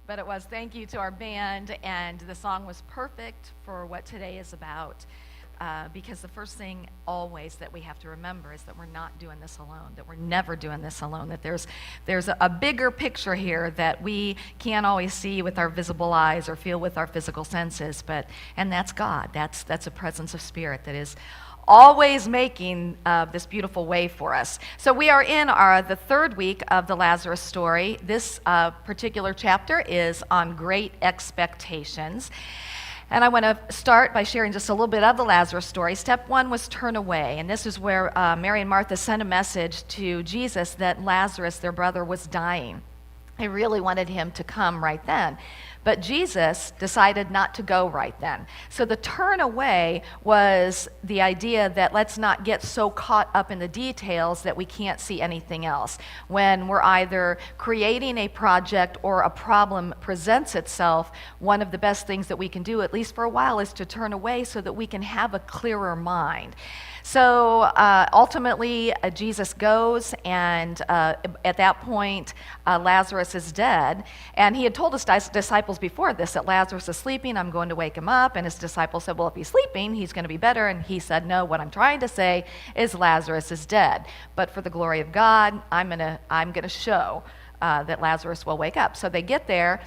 But it was. Thank you to our band, and the song was perfect for what today is about. Because the first thing always that we have to remember is that we're not doing this alone, that we're never doing this alone, that there's a bigger picture here that we can't always see with our visible eyes or feel with our physical senses, and that's God. That's a presence of spirit that is always making this beautiful way for us. So we are in the third week of the Lazarus story. This particular chapter is on great expectations. And I want to start by sharing just a little bit of the Lazarus story. Step one was turn away. And this is where Mary and Martha sent a message to Jesus that Lazarus, their brother, was dying. They really wanted him to come right then. But Jesus decided not to go right then. So the turn away was the idea that let's not get so caught up in the details that we can't see anything else. When we're either creating a project or a problem presents itself, one of the best things that we can do, at least for a while, is to turn away so that we can have a clearer mind. So ultimately, Jesus goes, and at that point, Lazarus is dead. And he had told his disciples before this that Lazarus is sleeping, I'm going to wake him up. And his disciples said, well, if he's sleeping, he's going to be better. And he said, no, what I'm trying to say is Lazarus is dead. But for the glory of God, I'm gonna show that Lazarus will wake up. So they get there.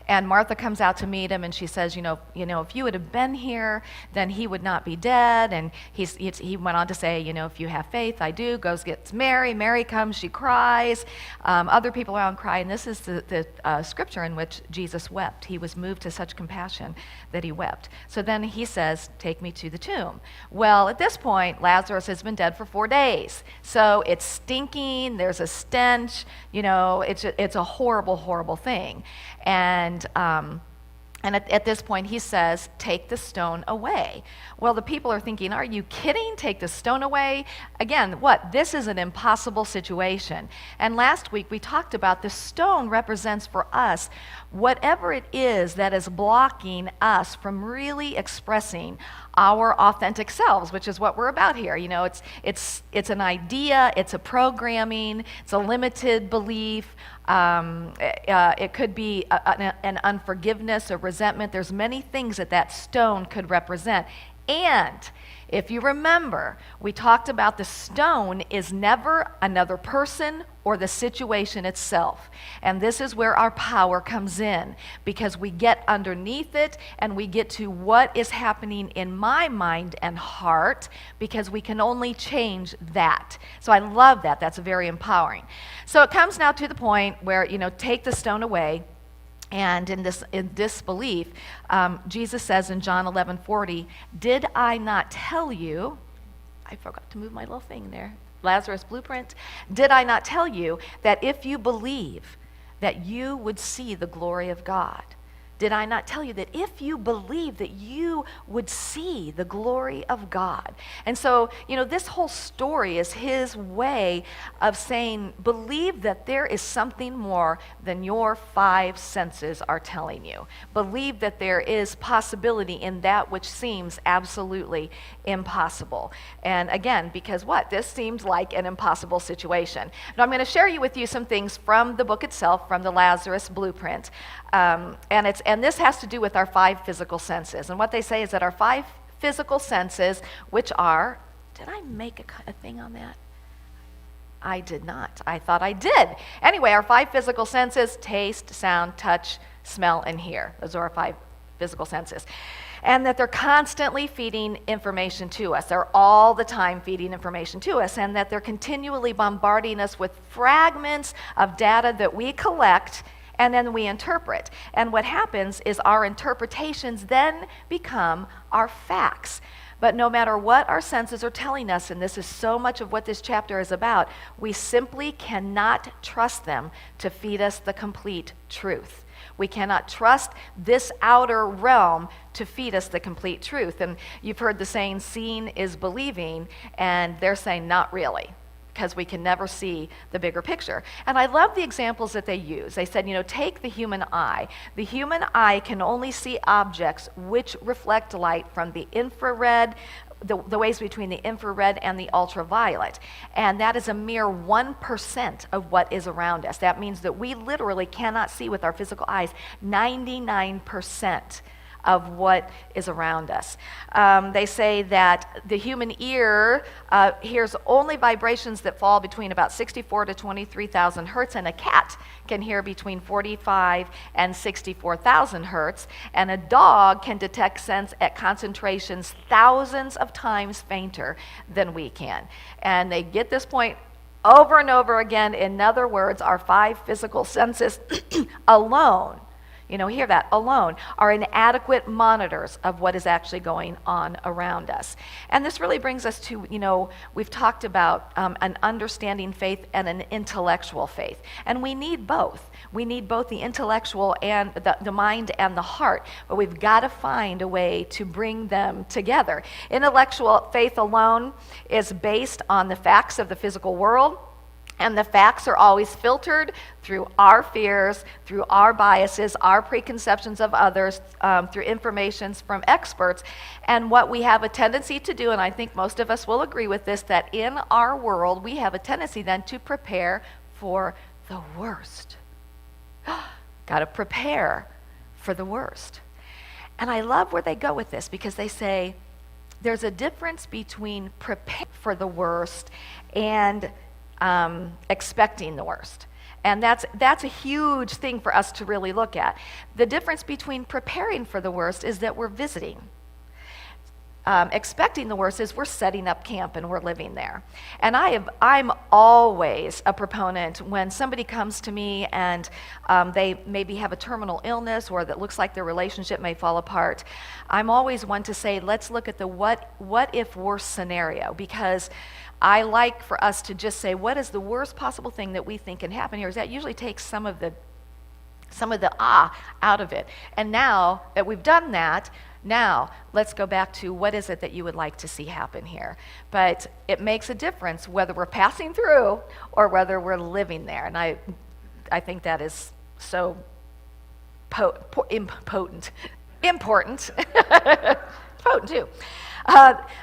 And Martha comes out to meet him, and she says, you know, if you would have been here, then he would not be dead. And he went on to say, if you have faith, I do. Goes, gets Mary. Mary comes, she cries. Other people around cry. And this is the scripture in which Jesus wept. He was moved to such compassion that he wept. So then he says, take me to the tomb. Well, at this point, Lazarus has been dead for 4 days. So it's stinking. There's a stench. It's a horrible, horrible thing. And at this point, he says, take the stone away. Well, the people are thinking, are you kidding? Take the stone away? Again, this is an impossible situation. And last week, we talked about the stone represents for us whatever it is that is blocking us from really expressing our authentic selves, which is what we're about here. It's an idea, it's a programming, it's a limited belief. It could be an unforgiveness, a resentment. There's many things that stone could represent. And if you remember, we talked about the stone is never another person or the situation itself. And this is where our power comes in, because we get underneath it and we get to what is happening in my mind and heart, because we can only change that. So I love that. That's very empowering. So it comes now to the point where, take the stone away. And in disbelief, Jesus says in John 11:40, did I not tell you, I forgot to move my little thing there, Lazarus blueprint, did I not tell you that if you believe that you would see the glory of God? Did I not tell you that if you believe that you would see the glory of God? And so, this whole story is his way of saying, believe that there is something more than your 5 senses are telling you. Believe that there is possibility in that which seems absolutely impossible. And again, because this seems like an impossible situation. Now I'm going to share with you some things from the book itself, from the Lazarus blueprint. And this has to do with our 5 physical senses. And what they say is that our 5 physical senses, which are, did I make a thing on that? I did not. I thought I did. Anyway, our 5 physical senses: taste, sound, touch, smell, and hear. Those are our 5 physical senses. And that they're constantly feeding information to us. They're all the time feeding information to us, and that they're continually bombarding us with fragments of data that we collect and then we interpret. And what happens is our interpretations then become our facts. But no matter what our senses are telling us, and this is so much of what this chapter is about, we simply cannot trust them to feed us the complete truth. We cannot trust this outer realm to feed us the complete truth. And you've heard the saying, seeing is believing, and they're saying not really, because we can never see the bigger picture. And I love the examples that they use. They said, take the human eye. The human eye can only see objects which reflect light from the infrared the waves between the infrared and the ultraviolet. And that is a mere 1% of what is around us. That means that we literally cannot see with our physical eyes 99% of what is around us. They say that the human ear hears only vibrations that fall between about 64 to 23,000 hertz, and a cat can hear between 45 and 64,000 hertz, and a dog can detect sense at concentrations thousands of times fainter than we can. And they get this point over and over again. In other words, our 5 physical senses alone, hear that, alone, are inadequate monitors of what is actually going on around us. And this really brings us to, we've talked about an understanding faith and an intellectual faith. And we need both. We need both the intellectual and the mind and the heart, but we've got to find a way to bring them together. Intellectual faith alone is based on the facts of the physical world. And the facts are always filtered through our fears, through our biases, our preconceptions of others, through information from experts. And what we have a tendency to do, and I think most of us will agree with this, that in our world we have a tendency then to prepare for the worst. Got to prepare for the worst. And I love where they go with this, because they say there's a difference between preparing for the worst and expecting the worst. And that's a huge thing for us to really look at. The difference between preparing for the worst is that we're visiting. Expecting the worst is we're setting up camp and we're living there. And I'm always a proponent when somebody comes to me and they maybe have a terminal illness or that looks like their relationship may fall apart. I'm always one to say, let's look at the what if worse scenario, because I like for us to just say, what is the worst possible thing that we think can happen here? Is that usually takes some of the out of it. And now that we've done that, now let's go back to what is it that you would like to see happen here. But it makes a difference whether we're passing through or whether we're living there. And I think that is so important. Potent too.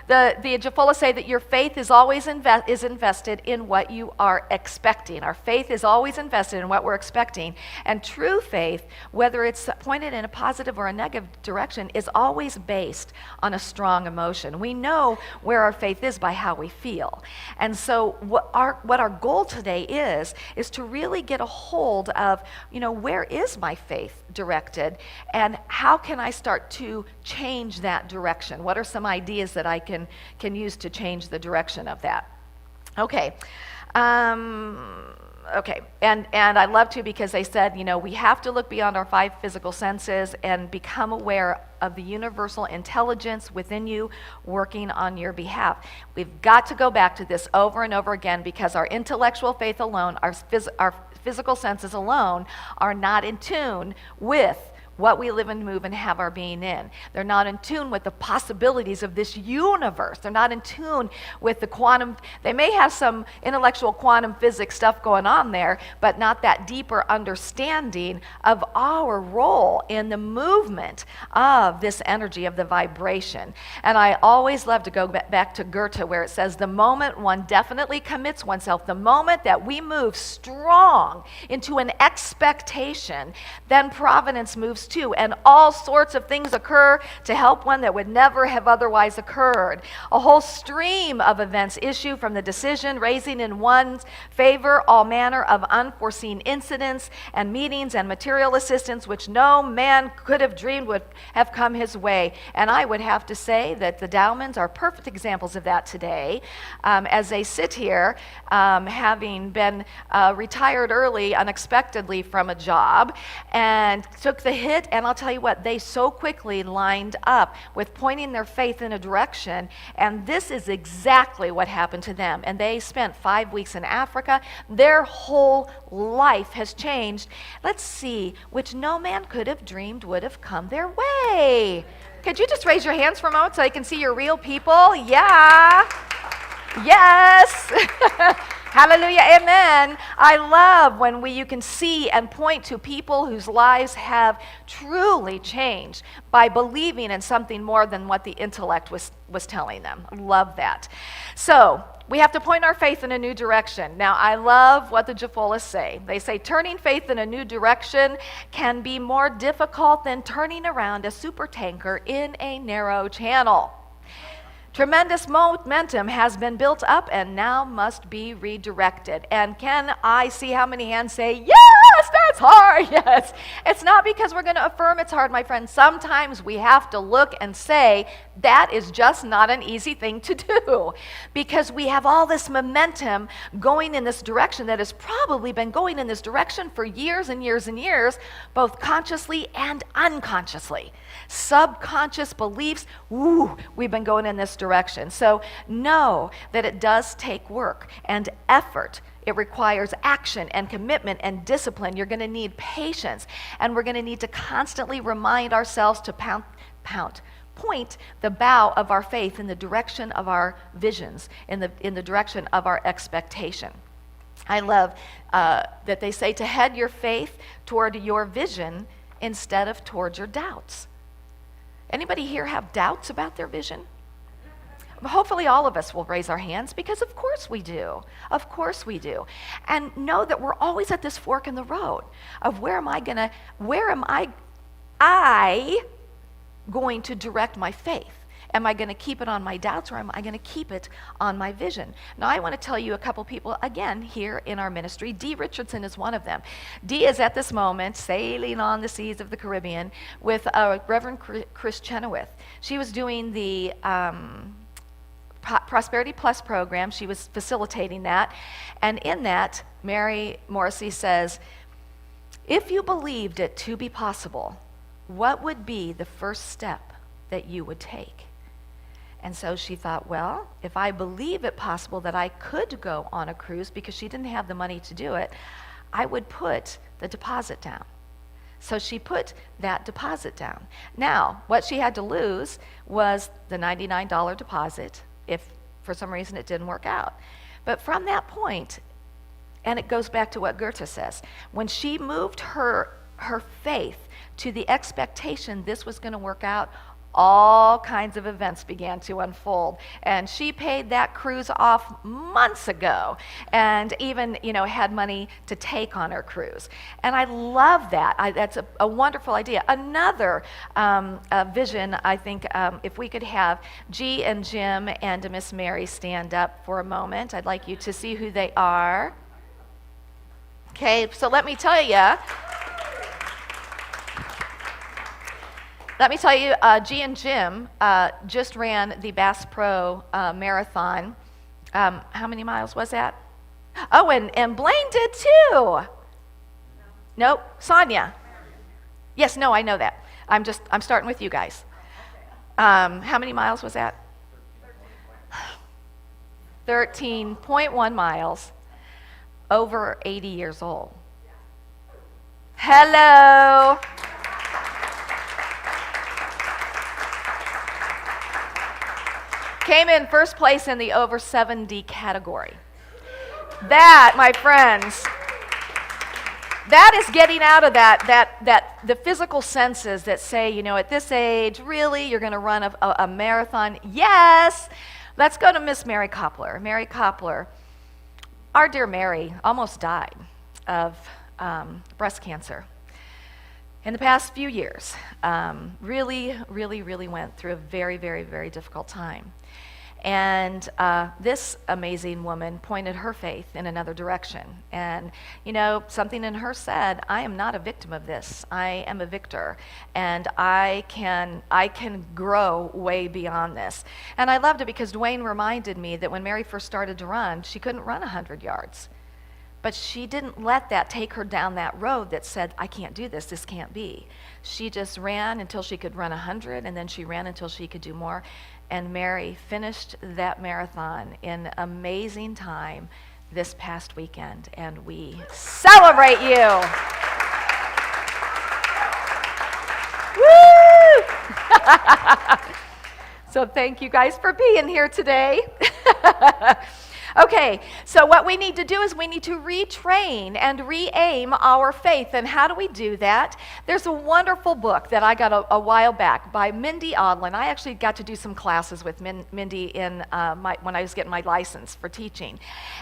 The Jafola say that your faith is always invested in what you are expecting. Our faith is always invested in what we're expecting. And true faith, whether it's pointed in a positive or a negative direction, is always based on a strong emotion. We know where our faith is by how we feel. And so what our goal today is to really get a hold of, where is my faith directed, and how can I start to change that direction? What are some ideas that I can use to change the direction of that? Okay. Okay, and I love to, because they said, we have to look beyond our 5 physical senses and become aware of the universal intelligence within you working on your behalf. We've got to go back to this over and over again, because our intellectual faith alone, our physical senses alone, are not in tune with what we live and move and have our being in. They're not in tune with the possibilities of this universe. They're not in tune with the quantum. They may have some intellectual quantum physics stuff going on there, but not that deeper understanding of our role in the movement of this energy, of the vibration. And I always love to go back to Goethe, where it says, the moment one definitely commits oneself, the moment that we move strong into an expectation, then providence moves too, and all sorts of things occur to help one that would never have otherwise occurred. A whole stream of events issue from the decision, raising in one's favor all manner of unforeseen incidents and meetings and material assistance which no man could have dreamed would have come his way. And I would have to say that the Dowmans are perfect examples of that today, as they sit here, having been retired early unexpectedly from a job, and took the hit. And I'll tell you what, they so quickly lined up with pointing their faith in a direction, and this is exactly what happened to them. And they spent 5 weeks in Africa. Their whole life has changed. Let's see, which no man could have dreamed would have come their way. Could you just raise your hands for a moment so I can see your real people? Yeah. Yes. Hallelujah, amen. I love when you can see and point to people whose lives have truly changed by believing in something more than what the intellect was telling them. Love that. So we have to point our faith in a new direction. Now, I love what the Jaffolas say. They say turning faith in a new direction can be more difficult than turning around a supertanker in a narrow channel. Tremendous momentum has been built up and now must be redirected. And can I see how many hands say, yes, that's hard, yes. It's not because we're going to affirm it's hard, my friends. Sometimes we have to look and say, that is just not an easy thing to do. Because we have all this momentum going in this direction that has probably been going in this direction for years and years and years, both consciously and unconsciously. Subconscious beliefs, we've been going in this direction. So know that it does take work and effort. It requires action and commitment and discipline. You're going to need patience, and we're going to need to constantly remind ourselves to point the bow of our faith in the direction of our visions, in the direction of our expectation. I love that they say to head your faith toward your vision instead of toward your doubts. Anybody here have doubts about their vision? Hopefully all of us will raise our hands, because of course we do. Of course we do. And know that we're always at this fork in the road of where am I going to direct my faith? Am I going to keep it on my doubts, or am I going to keep it on my vision? Now, I want to tell you a couple people, again, here in our ministry. Dee Richardson is one of them. Dee is at this moment sailing on the seas of the Caribbean with Reverend Chris Chenoweth. She was doing the Prosperity Plus program. She was facilitating that. And in that, Mary Morrissey says, if you believed it to be possible, what would be the first step that you would take? And so she thought, well, if I believe it possible that I could go on a cruise, because she didn't have the money to do it, I would put the deposit down. So she put that deposit down. Now, what she had to lose was the $99 deposit if for some reason it didn't work out. But from that point, and it goes back to what Goethe says, when she moved her faith to the expectation this was going to work out, all kinds of events began to unfold. And she paid that cruise off months ago, and even, had money to take on her cruise. And I love that. That's a wonderful idea. Another vision, I think, if we could have G and Jim and Miss Mary stand up for a moment. I'd like you to see who they are. Okay, so let me tell you, G and Jim just ran the Bass Pro Marathon. How many miles was that? Oh, and Blaine did too. Nope, Sonia. Yes, no, I know that. I'm starting with you guys. How many miles was that? 13.1 miles, over 80 years old. Hello. Came in first place in the over 70 category. That, my friends, that is getting out of that the physical senses that say, at this age, really, you're going to run a marathon? Yes. Let's go to Miss Mary Koppler. Mary Koppler, our dear Mary, almost died of breast cancer in the past few years. Really went through a very, very, very difficult time. And this amazing woman pointed her faith in another direction. And, something in her said, I am not a victim of this. I am a victor. And I can grow way beyond this. And I loved it because Dwayne reminded me that when Mary first started to run, she couldn't run 100 yards. But she didn't let that take her down that road that said, I can't do this, this can't be. She just ran until she could run 100, and then she ran until she could do more. And Mary finished that marathon in amazing time this past weekend, and we celebrate you. Woo! So thank you guys for being here today. Okay, so what we need to do is we need to retrain and re-aim our faith. And how do we do that? There's a wonderful book that I got a while back by Mindy Odlin. I actually got to do some classes with Mindy when I was getting my license for teaching.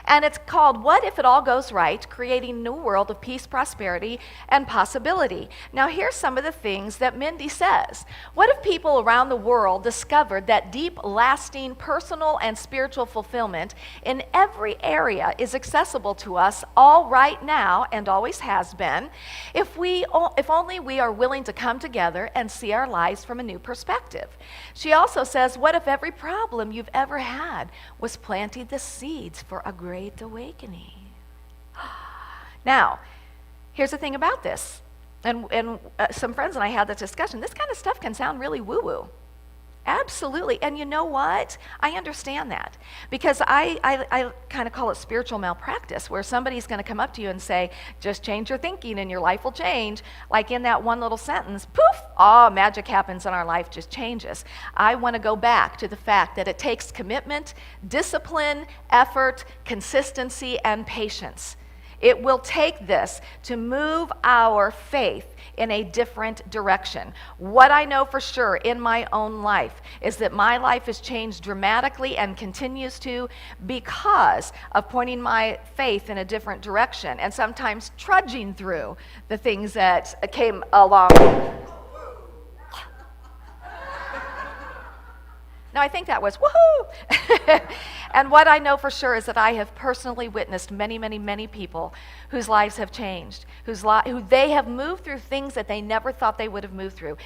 And it's called What If It All Goes Right? Creating a New World of Peace, Prosperity, and Possibility. Now here's some of the things that Mindy says. What if people around the world discovered that deep, lasting, personal, and spiritual fulfillment in every area is accessible to us all right now and always has been, if only we are willing to come together and see our lives from a new perspective. She also says, what if every problem you've ever had was planting the seeds for a great awakening? Now, here's the thing about this, and some friends and I had this discussion. This kind of stuff can sound really woo-woo. Absolutely. And you know what? I understand that because I kind of call it spiritual malpractice, where somebody's going to come up to you and say, just change your thinking and your life will change. Like in that one little sentence, poof, magic happens in our life, just changes. I want to go back to the fact that it takes commitment, discipline, effort, consistency, and patience. It will take this to move our faith in a different direction. What I know for sure in my own life is that my life has changed dramatically and continues to because of pointing my faith in a different direction and sometimes trudging through the things that came along. Now, I think that was woohoo! And what I know for sure is that I have personally witnessed many, many, many people whose lives have changed, who they have moved through things that they never thought they would have moved through.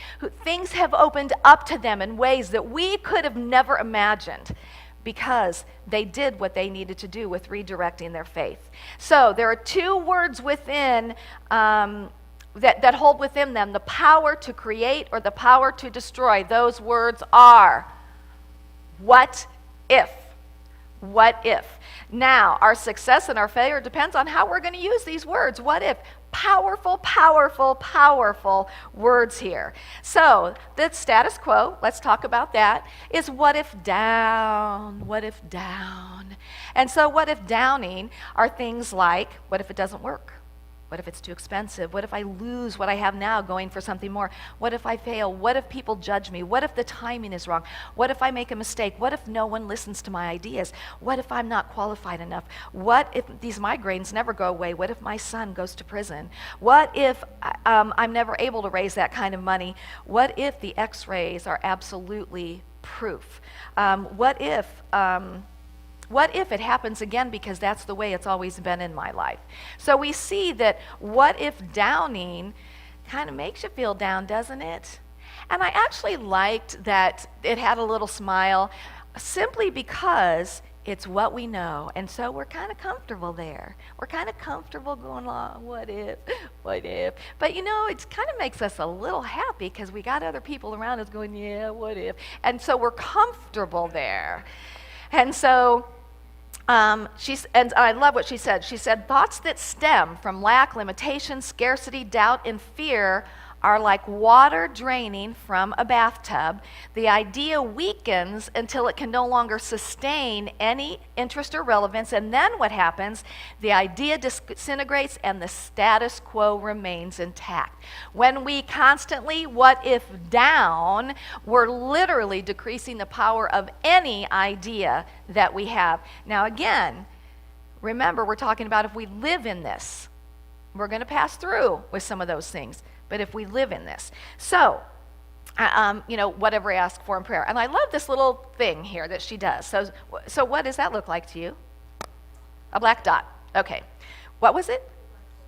Things have opened up to them in ways that we could have never imagined because they did what they needed to do with redirecting their faith. So there are two words within that hold within them the power to create or the power to destroy. Those words are, what if? What if? Now, our success and our failure depends on how we're going to use these words. What if? Powerful, powerful, powerful words here. So, the status quo, let's talk about that, is what if down? What if down? And so, what if downing are things like, what if it doesn't work? What if it's too expensive? What if I lose what I have now going for something more? What if I fail? What if people judge me? What if the timing is wrong? What if I make a mistake? What if no one listens to my ideas? What if I'm not qualified enough? What if these migraines never go away? What if my son goes to prison? What if I'm never able to raise that kind of money? What if the x-rays are absolutely proof? What if it happens again because that's the way it's always been in my life? So we see that what if downing kind of makes you feel down, doesn't it? And I actually liked that it had a little smile simply because it's what we know. And so we're kind of comfortable there. We're kind of comfortable going along, what if, what if? But you know, it kind of makes us a little happy because we got other people around us going, yeah, what if? And so we're comfortable there. And so, and I love what she said. She said, thoughts that stem from lack, limitation, scarcity, doubt, and fear are like water draining from a bathtub. The idea weakens until it can no longer sustain any interest or relevance, and then what happens? The idea disintegrates and the status quo remains intact. When we constantly what if down, we're literally decreasing the power of any idea that we have. Now again, remember we're talking about if we live in this. We're going to pass through with some of those things. But if we live in this. So, whatever I ask for in prayer. And I love this little thing here that she does. So what does that look like to you? A black dot. Okay. What was it?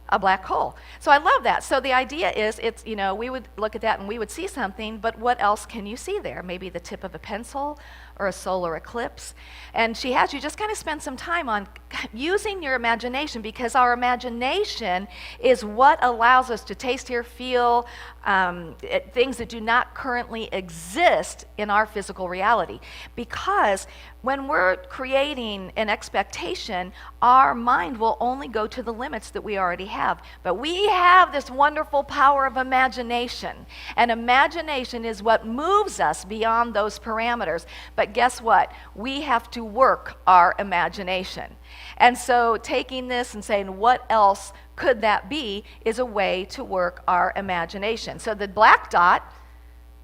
A black hole. So I love that. So the idea is we would look at that and we would see something, but what else can you see there? Maybe the tip of a pencil or a solar eclipse. And she has you just kind of spend some time on using your imagination, because our imagination is what allows us to taste, hear, feel things that do not currently exist in our physical reality. Because when we're creating an expectation, our mind will only go to the limits that we already have. But we have this wonderful power of imagination. And imagination is what moves us beyond those parameters. But But guess what? We have to work our imagination. And so taking this and saying, what else could that be, is a way to work our imagination. So the black dot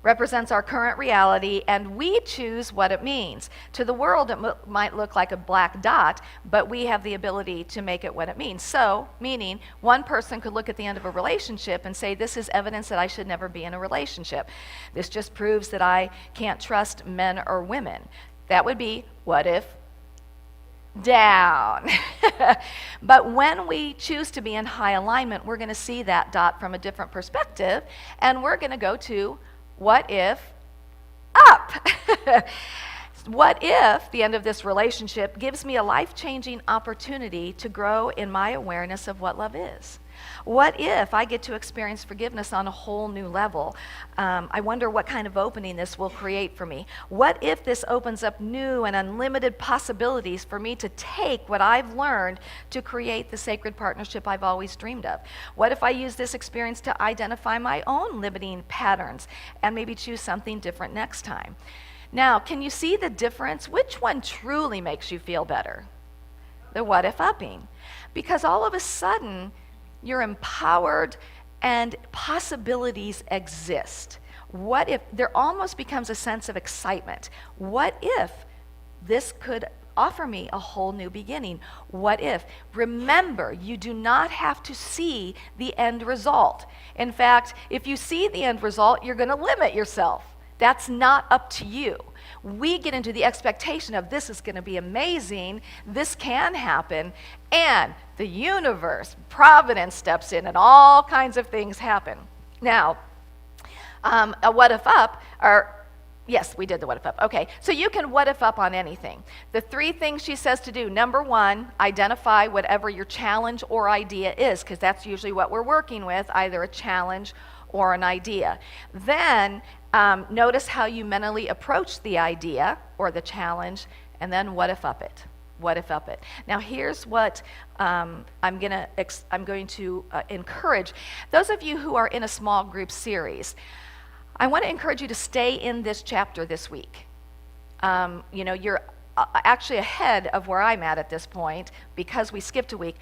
represents our current reality, and we choose what it means. To the world, it might look like a black dot, but we have the ability to make it what it means. So, meaning, one person could look at the end of a relationship and say, this is evidence that I should never be in a relationship. This just proves that I can't trust men or women. That would be, what if, down. But when we choose to be in high alignment, we're going to see that dot from a different perspective, and we're going to go to, what if up? What if the end of this relationship gives me a life-changing opportunity to grow in my awareness of what love is? What if I get to experience forgiveness on a whole new level? I wonder what kind of opening this will create for me. What if this opens up new and unlimited possibilities for me to take what I've learned to create the sacred partnership I've always dreamed of? What if I use this experience to identify my own limiting patterns and maybe choose something different next time? Now, can you see the difference? Which one truly makes you feel better? The what if upping. Because all of a sudden, you're empowered and possibilities exist. What if there almost becomes a sense of excitement? What if this could offer me a whole new beginning? What if? Remember, you do not have to see the end result. In fact, if you see the end result, you're going to limit yourself. That's not up to you. We get into the expectation of this is going to be amazing, this can happen, and the universe, providence steps in, and all kinds of things happen. Now, a what if up, yes, we did the what if up. Okay, so you can what if up on anything. The 3 things she says to do: number 1, identify whatever your challenge or idea is, because that's usually what we're working with, either a challenge or an idea. Then notice how you mentally approach the idea or the challenge, and then what if up it. What if up it. Now here's what I'm going to encourage. Those of you who are in a small group series, I want to encourage you to stay in this chapter this week. You're actually ahead of where I'm at this point because we skipped a week.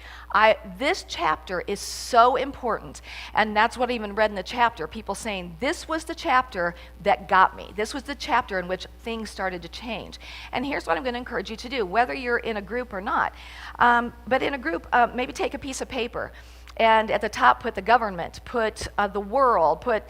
This chapter is so important, and that's what I even read in the chapter. People saying, this was the chapter that got me. This was the chapter in which things started to change. And here's what I'm going to encourage you to do, whether you're in a group or not. But in a group, maybe take a piece of paper, and at the top put the government, put the world, put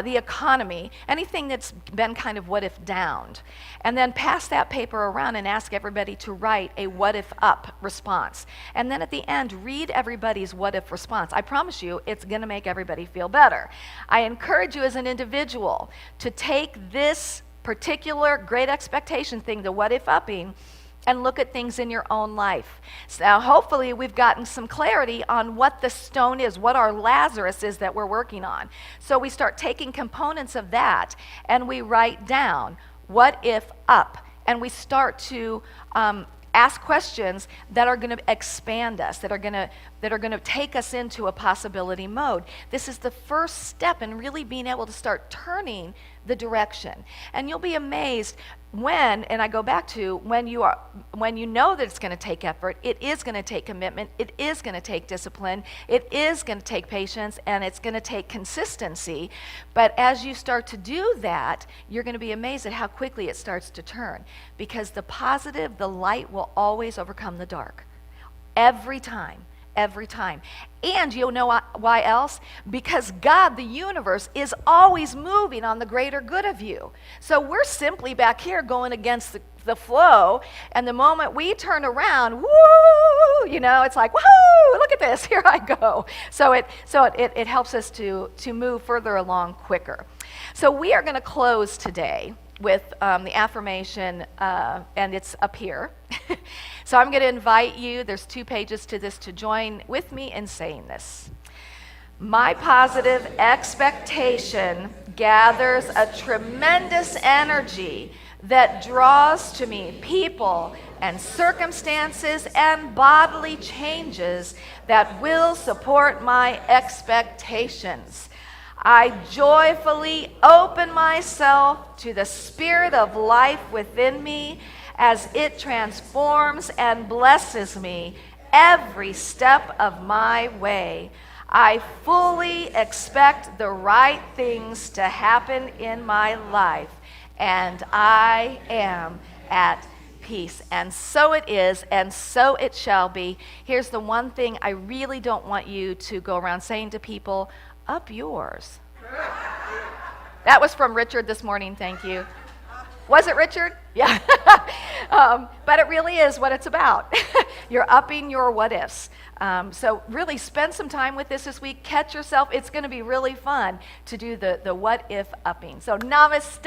the economy, anything that's been kind of what if downed. And then pass that paper around and ask everybody to write a what if up response. And then at the end, read everybody's what if response. I promise you, it's going to make everybody feel better. I encourage you as an individual to take this particular great expectation thing, the what if upping, and look at things in your own life. So now, hopefully, we've gotten some clarity on what the stone is, what our Lazarus is that we're working on. So we start taking components of that, and we write down, what if up? And we start to ask questions that are going to expand us, that are going to take us into a possibility mode. This is the first step in really being able to start turning the direction. And you'll be amazed when, and I go back to, when you know that it's going to take effort, it is going to take commitment, it is going to take discipline, it is going to take patience, and it's going to take consistency. But as you start to do that, you're going to be amazed at how quickly it starts to turn, because the positive, the light will always overcome the dark. Every time. Every time. And you'll know why else? Because God, the universe, is always moving on the greater good of you. So we're simply back here going against the flow, and the moment we turn around, woo, it's like, woohoo, look at this, here I go. So it helps us to move further along quicker. So we are going to close today with the affirmation, and it's up here. So I'm going to invite you, there's 2 pages to this, to join with me in saying this. My positive expectation gathers a tremendous energy that draws to me people and circumstances and bodily changes that will support my expectations. I joyfully open myself to the spirit of life within me as it transforms and blesses me every step of my way. I fully expect the right things to happen in my life, and I am at peace. And so it is, and so it shall be. Here's the one thing I really don't want you to go around saying to people, up yours. That was from Richard this morning, thank you. Was it Richard? Yeah. But it really is what it's about. You're upping your what ifs. So really spend some time with this week. Catch yourself. It's going to be really fun to do the what if upping. So namaste.